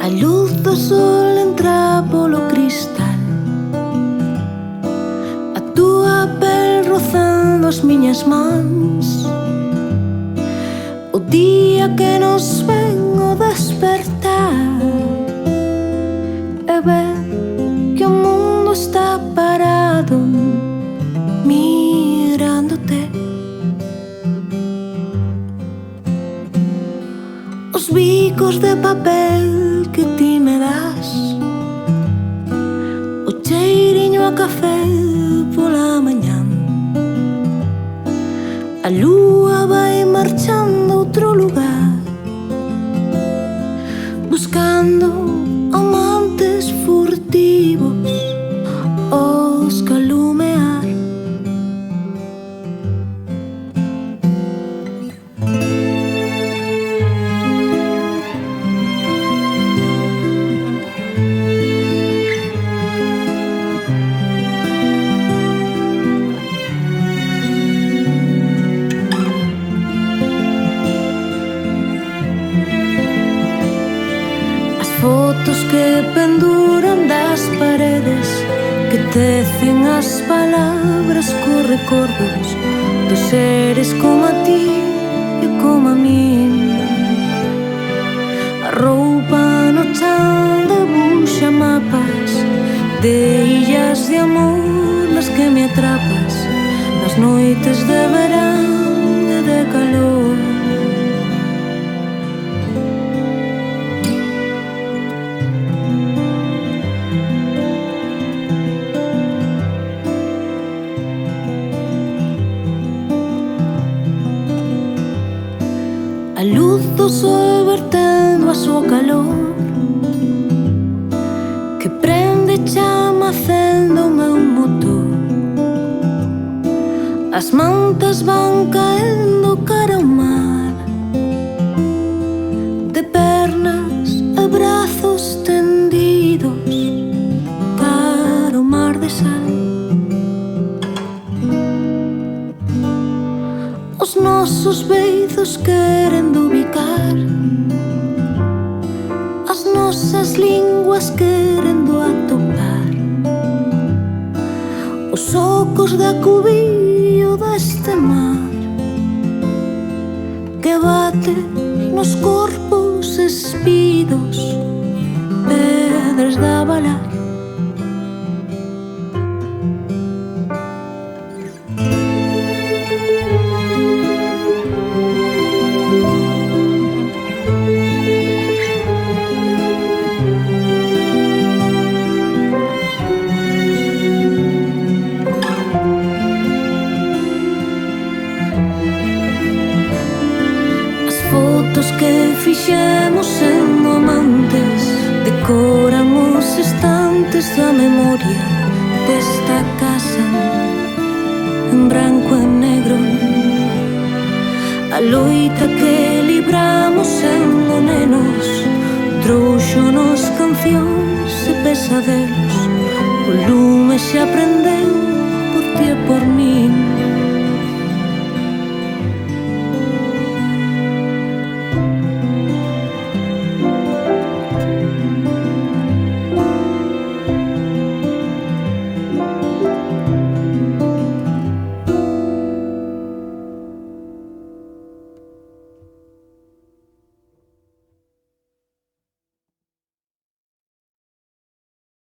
A luz do sol entra polo cristal, a túa pel rozando as miñas mans. O día que nos ven o despertar e ver que o mundo está parado mirándote. Os bicos de papel que ti me das, o cheiriño a café pola mañán. A lúa vai marchando a outro lugar, buscando amantes furtivos os calumear. Fotos que penduran das paredes, que tecen as palabras co recordos dos seres como a ti e como a min. A roupa no chan debuxa mapas de illas de amor nas que me atrapas nas noites de verán e de calor. A luz do sol vertendo a súa calor, que prende chama acendo o meu motor. As mantas van caendo cara ao mar, de pernas e brazos tendidos para o mar de sal. Os nosos beizos querendo ubicar, as nosas linguas querendo atopar, os ocos de acubillo deste mar que bate nos corpos espidos, pedras de abalar. Fotos que fixemos sendo amantes decoran os estantes da memoria desta casa en branco e negro. A loita que libramos sendo nenos trouxonos cancións e pesadelos. O lume xa prendeu por ti e por min.